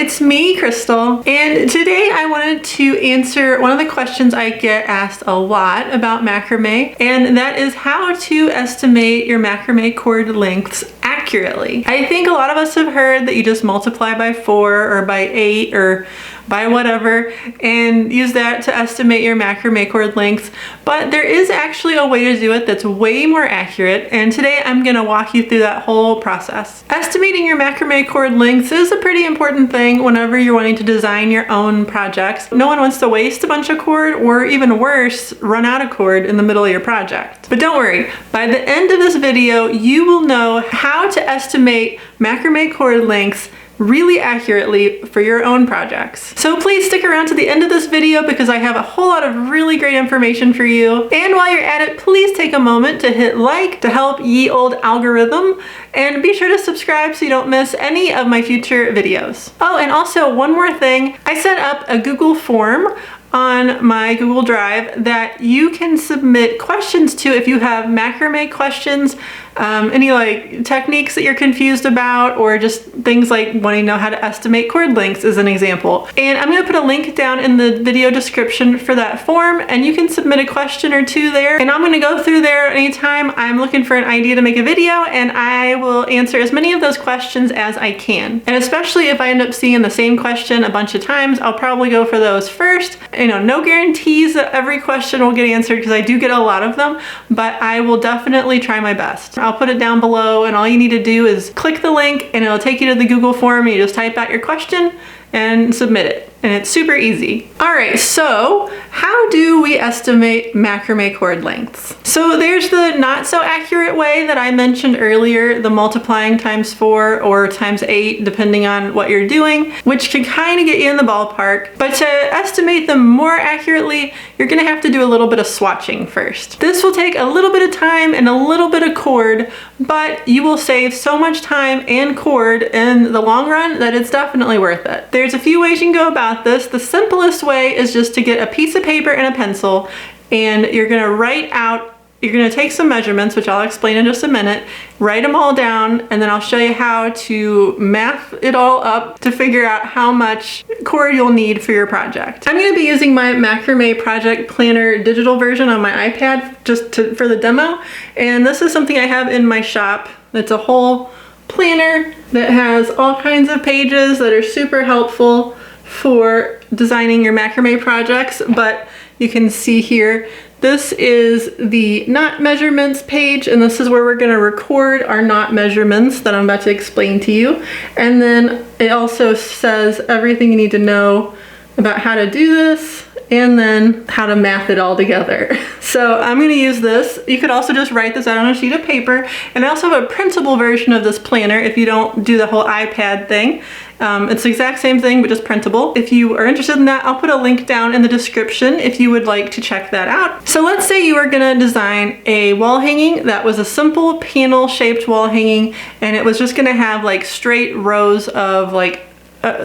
it's me, Crystal, and today I wanted to answer one of the questions I get asked a lot about macrame, and that is how to estimate your macrame cord lengths accurately. I think a lot of us have heard that you just multiply by 4 or by 8 or by whatever and use that to estimate your macrame cord length, but there is actually a way to do it that's way more accurate, and today I'm going to walk you through that whole process. Estimating your macrame cord lengths is a pretty important thing whenever you're wanting to design your own projects. No one wants to waste a bunch of cord, or even worse, run out of cord in the middle of your project. But don't worry, by the end of this video you will know how to estimate macrame cord lengths really accurately for your own projects. So please stick around to the end of this video because I have a whole lot of really great information for you. And while you're at it, please take a moment to hit like to help ye old algorithm, and be sure to subscribe so you don't miss any of my future videos. Oh, and also one more thing, I set up a Google form on my Google Drive that you can submit questions to if you have macrame questions, any like techniques that you're confused about, or just things like wanting to know how to estimate cord lengths as an example. And I'm gonna put a link down in the video description for that form, and you can submit a question or two there. And I'm gonna go through there anytime I'm looking for an idea to make a video, and I will answer as many of those questions as I can. And especially if I end up seeing the same question a bunch of times, I'll probably go for those first. You know, no guarantees that every question will get answered because I do get a lot of them, but I will definitely try my best. I'll put it down below, and all you need to do is click the link and it'll take you to the Google form, and you just type out your question and submit it. And it's super easy. All right, so how do we estimate macrame cord lengths? So there's the not so accurate way that I mentioned earlier, the multiplying times 4 or times 8, depending on what you're doing, which can kind of get you in the ballpark. But to estimate them more accurately, you're gonna have to do a little bit of swatching first. This will take a little bit of time and a little bit of cord, but you will save so much time and cord in the long run that it's definitely worth it. There's a few ways you can go about this. The simplest way is just to get a piece of paper and a pencil, and you're gonna write out, you're gonna take some measurements, which I'll explain in just a minute, write them all down, and then I'll show you how to math it all up to figure out how much cord you'll need for your project. I'm gonna be using my Macrame Project Planner digital version on my iPad for the demo, and this is something I have in my shop. It's a whole planner that has all kinds of pages that are super helpful for designing your macrame projects. But you can see here, this is the knot measurements page, and this is where we're going to record our knot measurements that I'm about to explain to you. And then it also says everything you need to know about how to do this, and then how to math it all together. So I'm going to use this. You could also just write this out on a sheet of paper, and I also have a printable version of this planner if you don't do the whole iPad thing. It's the exact same thing, but just printable. If you are interested in that, I'll put a link down in the description if you would like to check that out. So let's say you were gonna design a wall hanging that was a simple panel shaped wall hanging, and it was just gonna have like straight rows of like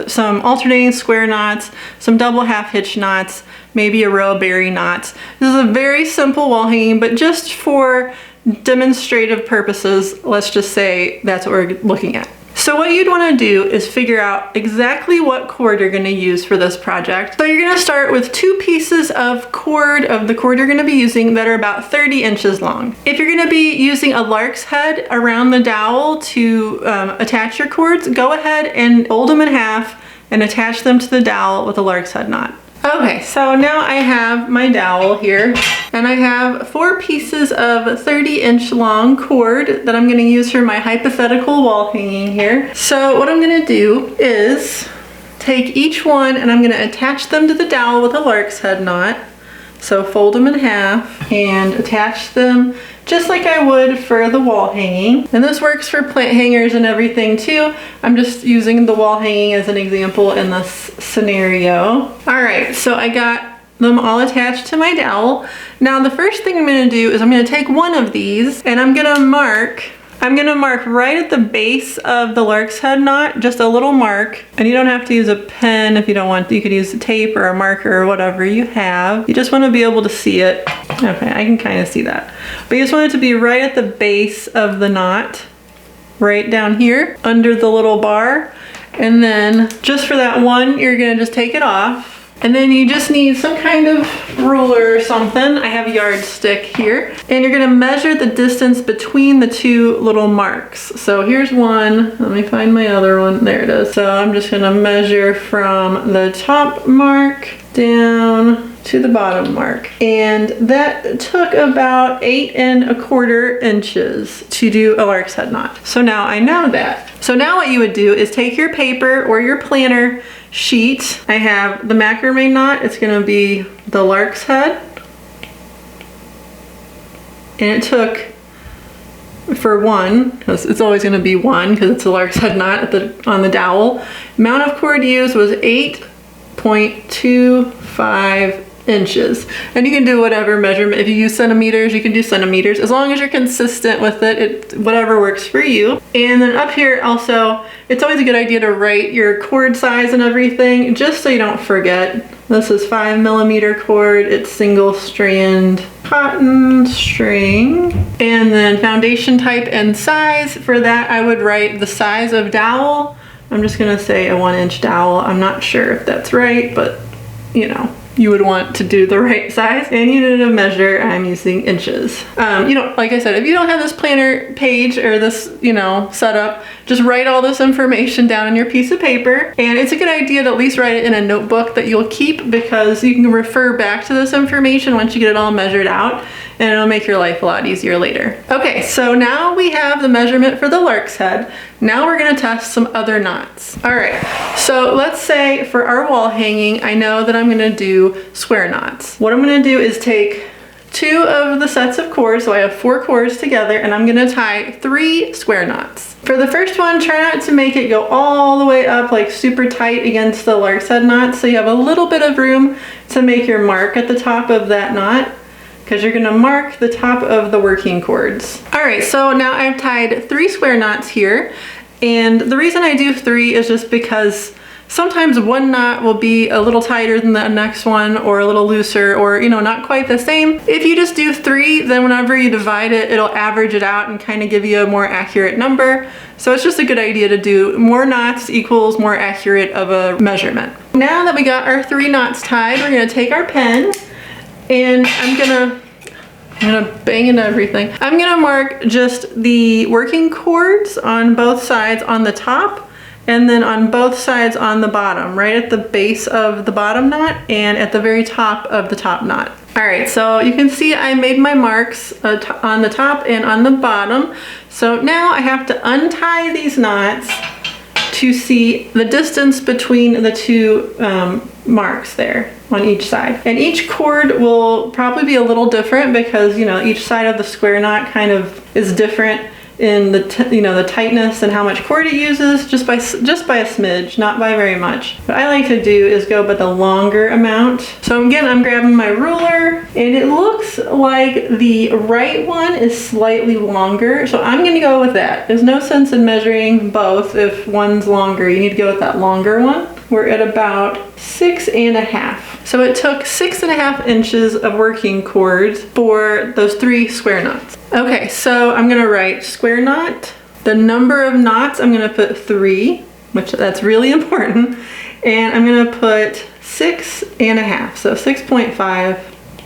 some alternating square knots, some double half hitch knots, maybe a row of berry knots. This is a very simple wall hanging, but just for demonstrative purposes, let's just say that's what we're looking at. So what you'd want to do is figure out exactly what cord you're going to use for this project. So you're going to start with 2 pieces of cord, the cord you're going to be using, that are about 30 inches long. If you're going to be using a lark's head around the dowel to attach your cords, go ahead and fold them in half and attach them to the dowel with a lark's head knot. Okay, so now I have my dowel here, and I have 4 pieces of 30-inch long cord that I'm going to use for my hypothetical wall hanging here. So what I'm going to do is take each one and I'm going to attach them to the dowel with a lark's head knot. So fold them in half and attach them just like I would for the wall hanging. And this works for plant hangers and everything too. I'm just using the wall hanging as an example in this scenario. All right, so I got them all attached to my dowel. Now the first thing I'm gonna do is I'm gonna take one of these and I'm gonna mark right at the base of the lark's head knot, just a little mark. And you don't have to use a pen if you don't want to. You could use a tape or a marker or whatever you have. You just want to be able to see it. Okay, I can kind of see that. But you just want it to be right at the base of the knot, right down here under the little bar. And then just for that one, you're gonna just take it off. And then you just need some kind of ruler or something. I have a yardstick here. And you're gonna measure the distance between the two little marks. So here's one, let me find my other one, there it is. So I'm just gonna measure from the top mark down to the bottom mark. And that took about 8 1/4 inches to do a lark's head knot. So now I know that. So now what you would do is take your paper or your planner sheet. I have the macrame knot, it's gonna be the lark's head. And it took, for one, because it's always gonna be one because it's a lark's head knot on the dowel, amount of cord used was 8.25 inches. And you can do whatever measurement. If you use centimeters, you can do centimeters. As long as you're consistent with it, whatever works for you. And then up here also, it's always a good idea to write your cord size and everything, just so you don't forget. This is 5mm cord, it's single strand cotton string. And then foundation type and size. For that, I would write the size of dowel. I'm just gonna say a 1-inch dowel. I'm not sure if that's right, but you know, you would want to do the right size. And unit of measure, I'm using inches. You know, like I said, if you don't have this planner page or this, you know, setup, just write all this information down on your piece of paper. And it's a good idea to at least write it in a notebook that you'll keep, because you can refer back to this information once you get it all measured out, and it'll make your life a lot easier later. Okay, so now we have the measurement for the lark's head. Now we're gonna test some other knots. All right, so let's say for our wall hanging, I know that I'm gonna do square knots. What I'm gonna do is take 2 of the sets of cords, so I have 4 cords together, and I'm gonna tie 3 square knots. For the first one, try not to make it go all the way up like super tight against the lark's head knot, so you have a little bit of room to make your mark at the top of that knot, because you're gonna mark the top of the working cords. All right, so now I've tied 3 square knots here, and the reason I do 3 is just because sometimes one knot will be a little tighter than the next one, or a little looser, or you know, not quite the same. If you just do 3, then whenever you divide it, it'll average it out and kind of give you a more accurate number. So it's just a good idea to do more knots equals more accurate of a measurement. Now that we got our 3 knots tied, we're gonna take our pen, and I'm gonna bang into everything. I'm gonna mark just the working cords on both sides on the top, and then on both sides on the bottom, right at the base of the bottom knot and at the very top of the top knot. All right, so you can see I made my marks on the top and on the bottom. So now I have to untie these knots to see the distance between the 2 marks there on each side. And each cord will probably be a little different, because you know, each side of the square knot kind of is different in the the tightness and how much cord it uses, just by a smidge, not by very much. What I like to do is go by the longer amount. So again, I'm grabbing my ruler, and it looks like the right one is slightly longer, so I'm gonna go with that. There's no sense in measuring both if one's longer. You need to go with that longer one. We're at about 6 1/2. So it took 6 1/2 inches of working cords for those 3 square knots. Okay, so I'm gonna write square knot. The number of knots, I'm gonna put 3, which that's really important. And I'm gonna put 6 1/2, so 6.5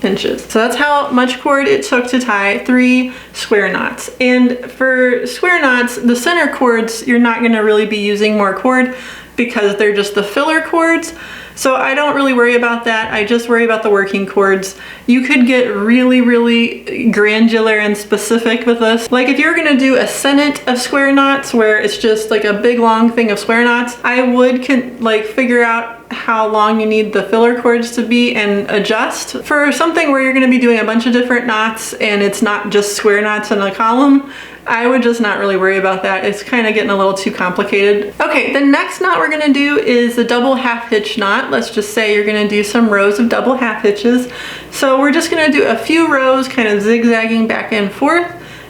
inches. So that's how much cord it took to tie 3 square knots. And for square knots, the center cords, you're not gonna really be using more cord, because they're just the filler cords. So I don't really worry about that. I just worry about the working cords. You could get really, really granular and specific with this. Like if you're gonna do a sennit of square knots where it's just like a big long thing of square knots, I would like figure out how long you need the filler cords to be and adjust. For something where you're gonna be doing a bunch of different knots and it's not just square knots in a column, I would just not really worry about that. It's kind of getting a little too complicated. Okay, the next knot we're gonna do is the double half hitch knot. Let's just say you're gonna do some rows of double half hitches. So we're just gonna do a few rows, kind of zigzagging back and forth,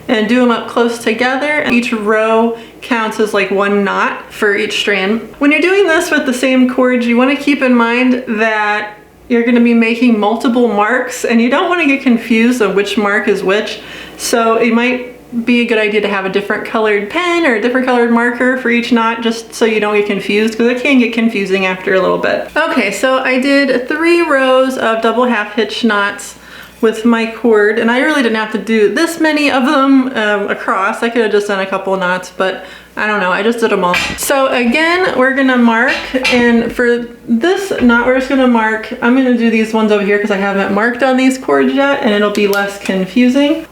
and do them up close together. Each row counts as like 1 knot for each strand. When you're doing this with the same cords, you wanna keep in mind that you're gonna be making multiple marks, and you don't wanna get confused on which mark is which. So it might be a good idea to have a different colored pen or a different colored marker for each knot, just so you don't get confused, because it can get confusing after a little bit. Okay, so I did 3 rows of double half hitch knots with my cord, and I really didn't have to do this many of them across. I could have just done a couple knots, but I don't know, I just did them all. So again, we're gonna mark, and for this knot, we're just gonna mark, I'm gonna do these ones over here because I haven't marked on these cords yet, and it'll be less confusing.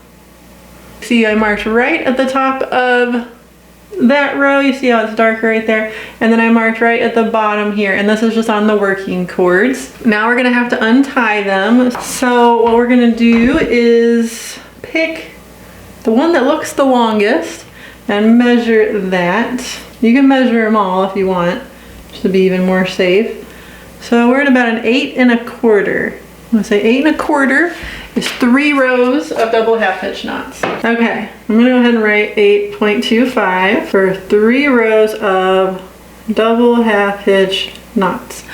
See, I marked right at the top of that row. You see how it's darker right there? And then I marked right at the bottom here, and this is just on the working cords. Now we're gonna have to untie them. So what we're gonna do is pick the one that looks the longest and measure that. You can measure them all if you want, just to be even more safe. So we're at about an 8 1/4. I'm gonna say 8 1/4 is 3 rows of double half hitch knots. Okay, I'm gonna go ahead and write 8.25 for 3 rows of double half hitch knots.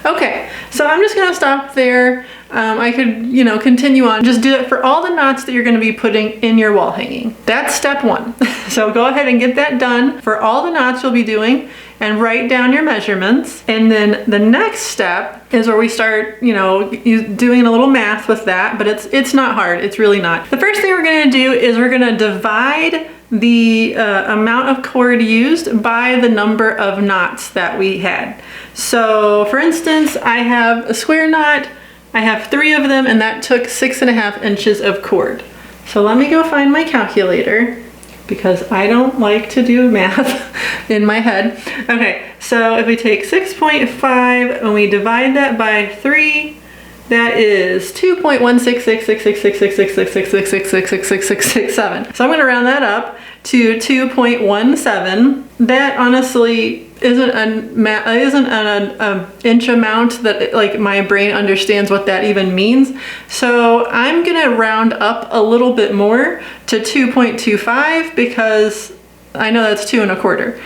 Okay, so I'm just gonna stop there. I could, you know, continue on. Just do it for all the knots that you're gonna be putting in your wall hanging. That's step 1. So go ahead and get that done for all the knots you'll be doing, and write down your measurements. And then the next step is where we start, you know, doing a little math with that, but it's not hard, it's really not. The first thing we're gonna do is we're gonna divide the amount of cord used by the number of knots that we had. So for instance, I have a square knot, I have 3 of them, and that took 6.5 inches of cord. So let me go find my calculator, because I don't like to do math in my head. Okay, so if we take 6.5 and we divide that by 3, that is 2.166666666666666667. So I'm gonna round that up to 2.17. That honestly isn't an inch amount that like my brain understands what that even means. So I'm gonna round up a little bit more to 2.25 because I know that's 2 1/4.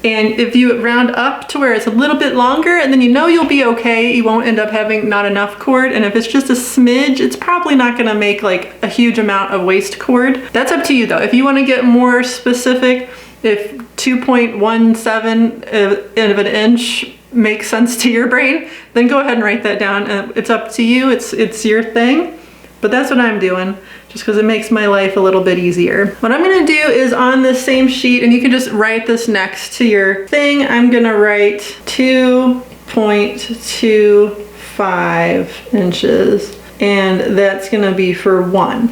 And if you round up to where it's a little bit longer, and then you know you'll be okay, you won't end up having not enough cord. And if it's just a smidge, it's probably not gonna make like a huge amount of waste cord. That's up to you though. If you wanna get more specific, if 2.17 of an inch makes sense to your brain, then go ahead and write that down. It's up to you, it's your thing. But that's what I'm doing, just because it makes my life a little bit easier. What I'm gonna do is on this same sheet, and you can just write this next to your thing, I'm gonna write 2.25 inches, and that's gonna be for 1.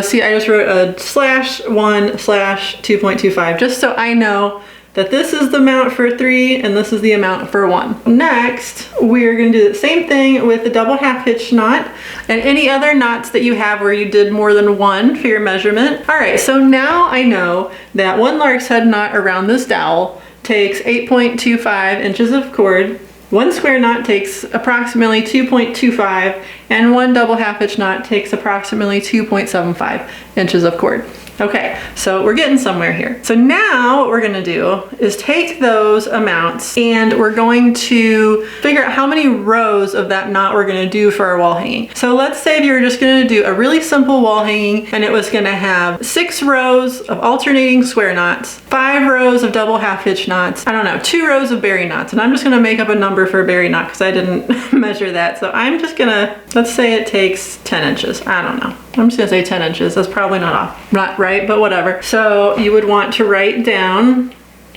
See, I just wrote a /1/2.25, just so I know that this is the amount for 3 and this is the amount for 1. Next, we're gonna do the same thing with the double half hitch knot and any other knots that you have where you did more than 1 for your measurement. All right, so now I know that 1 lark's head knot around this dowel takes 8.25 inches of cord, 1 square knot takes approximately 2.25, and 1 double half hitch knot takes approximately 2.75 inches of cord. Okay, so we're getting somewhere here. So now what we're gonna do is take those amounts and we're going to figure out how many rows of that knot we're gonna do for our wall hanging. So let's say if you were just gonna do a really simple wall hanging and it was gonna have 6 rows of alternating square knots, 5 rows of double half hitch knots, I don't know, 2 rows of berry knots. And I'm just gonna make up a number for a berry knot because I didn't measure that. So I'm just gonna, let's say it takes 10 inches. I don't know. I'm just gonna say 10 inches. That's probably not right, but whatever. So you would want to write down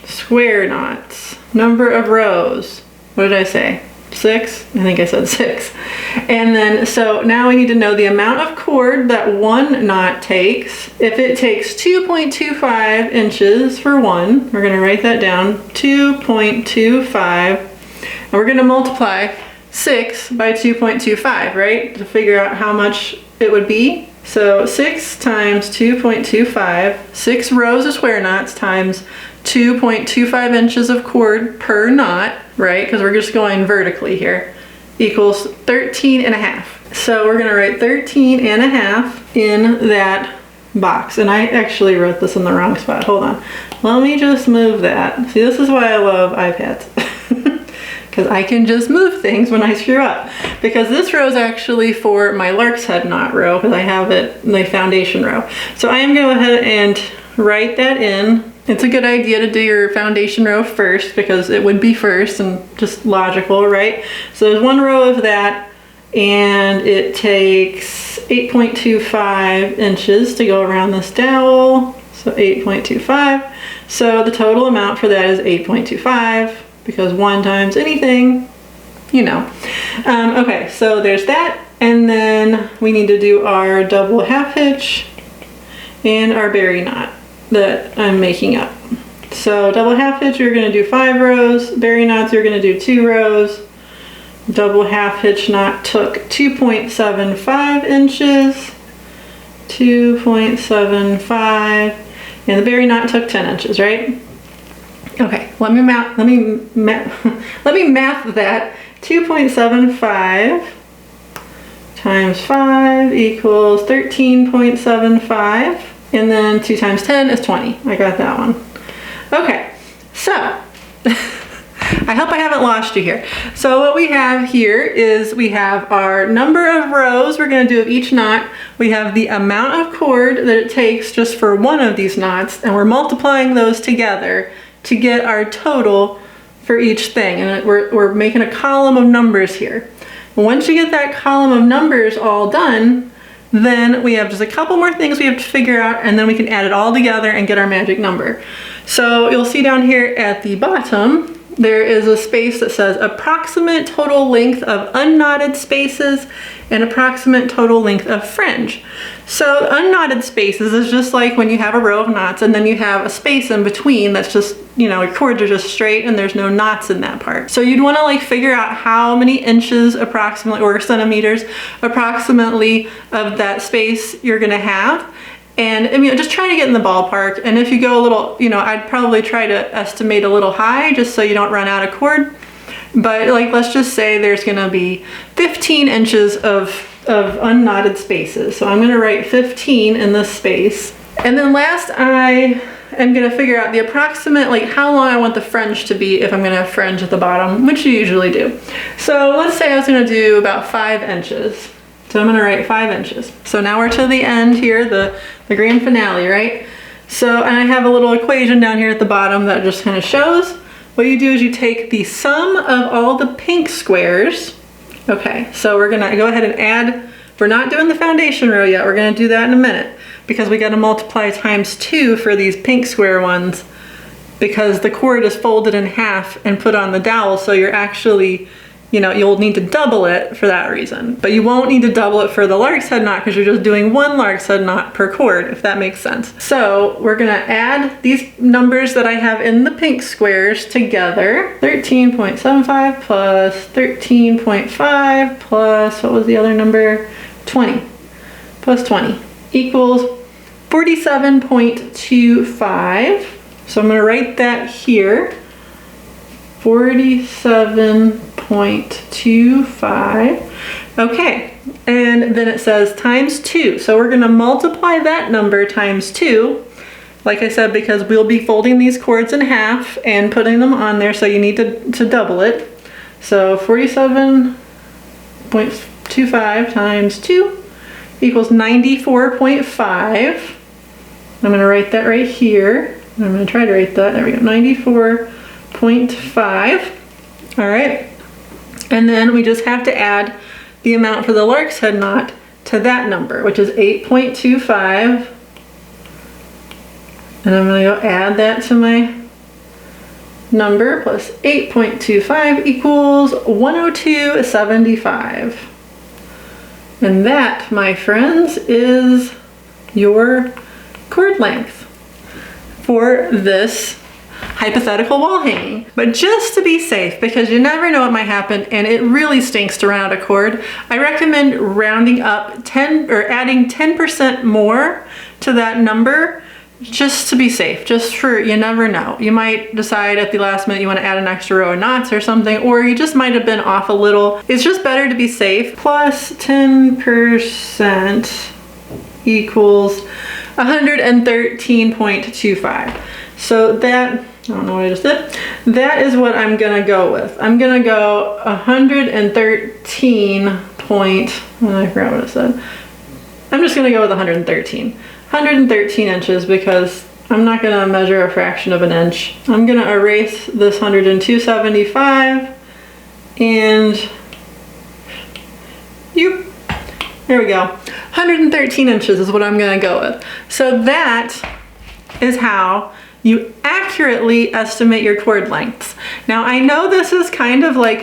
square knots, number of rows. What did I say? 6? I think I said 6. And then, so now we need to know the amount of cord that 1 knot takes. If it takes 2.25 inches for 1, we're gonna write that down, 2.25, and we're gonna multiply 6 by 2.25, right? To figure out how much it would be. So 6 times 2.25, 6 rows of square knots times 2.25 inches of cord per knot, right? Because we're just going vertically here, equals 13.5. So we're gonna write 13.5 in that box. And I actually wrote this in the wrong spot. Hold on. Let me just move that. See, this is why I love iPads. Because I can just move things when I screw up. because this row is actually for my lark's head knot row because I have it in the foundation row. So I am going to go ahead and write that in. It's a good idea to do your foundation row first because it would be first and just logical, right? So there's one row of that, and it takes 8.25 inches to go around this dowel. So 8.25. So the total amount for that is 8.25 because 1 times anything, you know. Okay, so there's that. And then we need to do our double half hitch and our berry knot that I'm making up. So double half hitch, you're gonna do 5 rows. Berry knots, you're gonna do 2 rows. Double half hitch knot took 2.75 inches. 2.75. And the berry knot took 10 inches, right? Okay, let me math that. 2.75 times 5 equals 13.75. And then 2 times 10 is 20. I got that one. Okay, so I hope I haven't lost you here. So what we have here is we have our number of rows we're going to do of each knot. We have the amount of cord that it takes just for one of these knots, and we're multiplying those together to get our total for each thing. And we're making a column of numbers here. Once you get that column of numbers all done, then we have just a couple more things we have to figure out, and then we can add it all together and get our magic number. So you'll see down here at the bottom, there is a space that says approximate total length of unknotted spaces and approximate total length of fringe. So unknotted spaces is just like when you have a row of knots and then you have a space in between that's just, you know, your cords are just straight and there's no knots in that part. So you'd want to like figure out how many inches approximately or centimeters approximately of that space you're going to have. And I mean, just try to get in the ballpark. And if you go a little, you know, I'd probably try to estimate a little high just so you don't run out of cord. But like, let's just say there's gonna be 15 inches of unknotted spaces. So I'm gonna write 15 in this space. And then last I am gonna figure out the approximate, like how long I want the fringe to be if I'm gonna have fringe at the bottom, which you usually do. So let's say I was gonna do about 5 inches. So I'm gonna write 5 inches. So now we're to the end here, the grand finale, right? So, and I have a little equation down here at the bottom that just kind of shows. What you do is you take the sum of all the pink squares. Okay, so we're gonna go ahead and add, we're not doing the foundation row yet, we're gonna do that in a minute because we gotta multiply times 2 for these pink square ones because the cord is folded in half and put on the dowel, so you're actually, you know, you'll need to double it for that reason. But you won't need to double it for the lark's head knot because you're just doing 1 lark's head knot per cord, if that makes sense. So we're gonna add these numbers that I have in the pink squares together. 13.75 plus 13.5 plus, what was the other number? 20, plus 20 equals 47.25. So I'm gonna write that here. 47.25. Okay, and then it says times 2. So we're going to multiply that number times 2. Like I said, because we'll be folding these cords in half and putting them on there, so you need to double it. So 47.25 times 2 equals 94.5. I'm going to write that right here. I'm going to try to write that. There we go. 94.5. All right. And then we just have to add the amount for the lark's head knot to that number, which is 8.25. And I'm going to go add that to my number, plus 8.25 equals 102.75. And that, my friends, is your cord length for this hypothetical wall hanging. But just to be safe, because you never know what might happen and it really stinks to run out of cord, I recommend rounding up 10 or adding 10% more to that number just to be safe, just for, you never know. You might decide at the last minute you want to add an extra row of knots or something, or you just might have been off a little. It's just better to be safe. Plus 10% equals 113.25. So that I don't know what I just did. That is what I'm gonna go with. I'm gonna go 113 point, I forgot what it said. I'm just gonna go with 113. 113 inches because I'm not gonna measure a fraction of an inch. I'm gonna erase this 102.75 and there we go. 113 inches is what I'm gonna go with. So that is how you accurately estimate your cord lengths. Now I know this is kind of like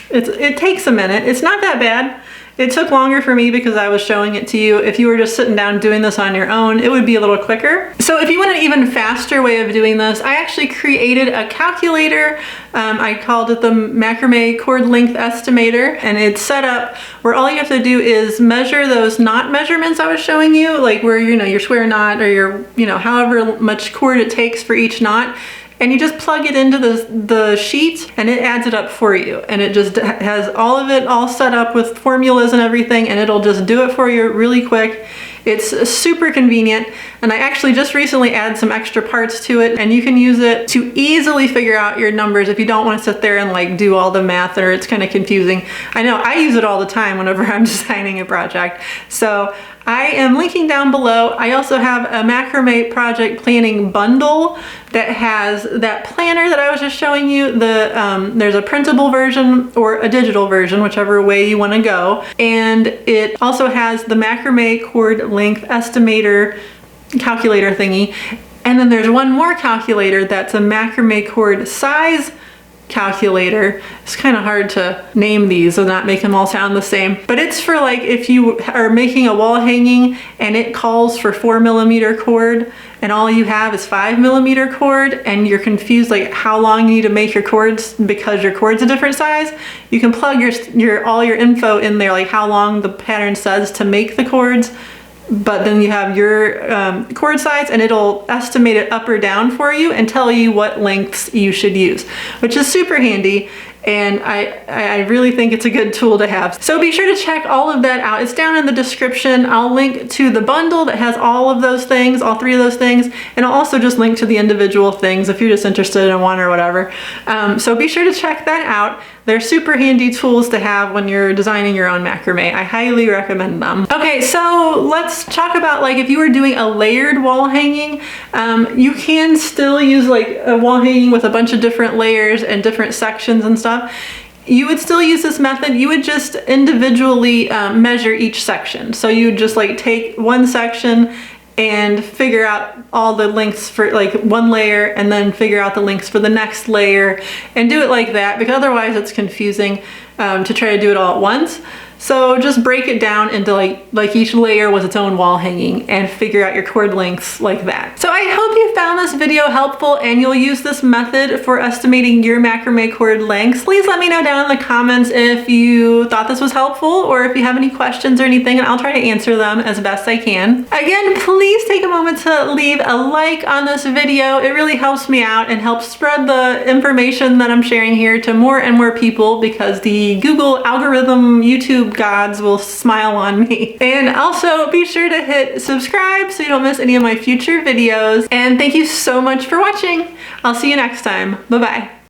it takes a minute. It's not that bad. It took longer for me because I was showing it to you. If you were just sitting down doing this on your own, it would be a little quicker. So if you want an even faster way of doing this, I actually created a calculator. I called it the Macrame Cord Length Estimator, and it's set up where all you have to do is measure those knot measurements I was showing you, like where your square knot or your, however much cord it takes for each knot. And you just plug it into the sheet and it adds it up for you. And it just has all of it all set up with formulas and everything, and it'll just do it for you really quick. It's super convenient, and I actually just recently added some extra parts to it, and you can use it to easily figure out your numbers if you don't want to sit there and like do all the math or it's kind of confusing. I know I use it all the time whenever I'm designing a project. So I am linking down below. I also have a Macrame project planning bundle that has that planner that I was just showing you. There's a printable version or a digital version, whichever way you want to go. And it also has the Macrame cord length estimator calculator thingy. And then there's one more calculator that's a Macrame cord size calculator. It's kind of hard to name these and not make them all sound the same, but it's for like if you are making a wall hanging and it calls for 4mm cord and all you have is 5mm cord and you're confused like how long you need to make your cords because your cord's a different size, you can plug all your info in there, like how long the pattern says to make the cords, but then you have your cord size and it'll estimate it up or down for you and tell you what lengths you should use, which is super handy. And I really think it's a good tool to have. So be sure to check all of that out. It's down in the description. I'll link to the bundle that has all of those things, all three of those things, and I'll also just link to the individual things if you're just interested in one or whatever. So be sure to check that out. They're super handy tools to have when you're designing your own macrame. I highly recommend them. Okay, so let's talk about like if you were doing a layered wall hanging, you can still use like a wall hanging with a bunch of different layers and different sections and stuff. You would still use this method. You would just individually measure each section. So you would just like take one section and figure out all the lengths for like one layer and then figure out the lengths for the next layer and do it like that, because otherwise it's confusing to try to do it all at once. So just break it down into like each layer was its own wall hanging and figure out your cord lengths like that. So I hope you found this video helpful and you'll use this method for estimating your macrame cord lengths. Please let me know down in the comments if you thought this was helpful or if you have any questions or anything, and I'll try to answer them as best I can. Again, please take a moment to leave a like on this video. It really helps me out and helps spread the information that I'm sharing here to more and more people, because the Google algorithm, YouTube gods will smile on me. And also be sure to hit subscribe so you don't miss any of my future videos. And thank you so much for watching. I'll see you next time. Bye-bye.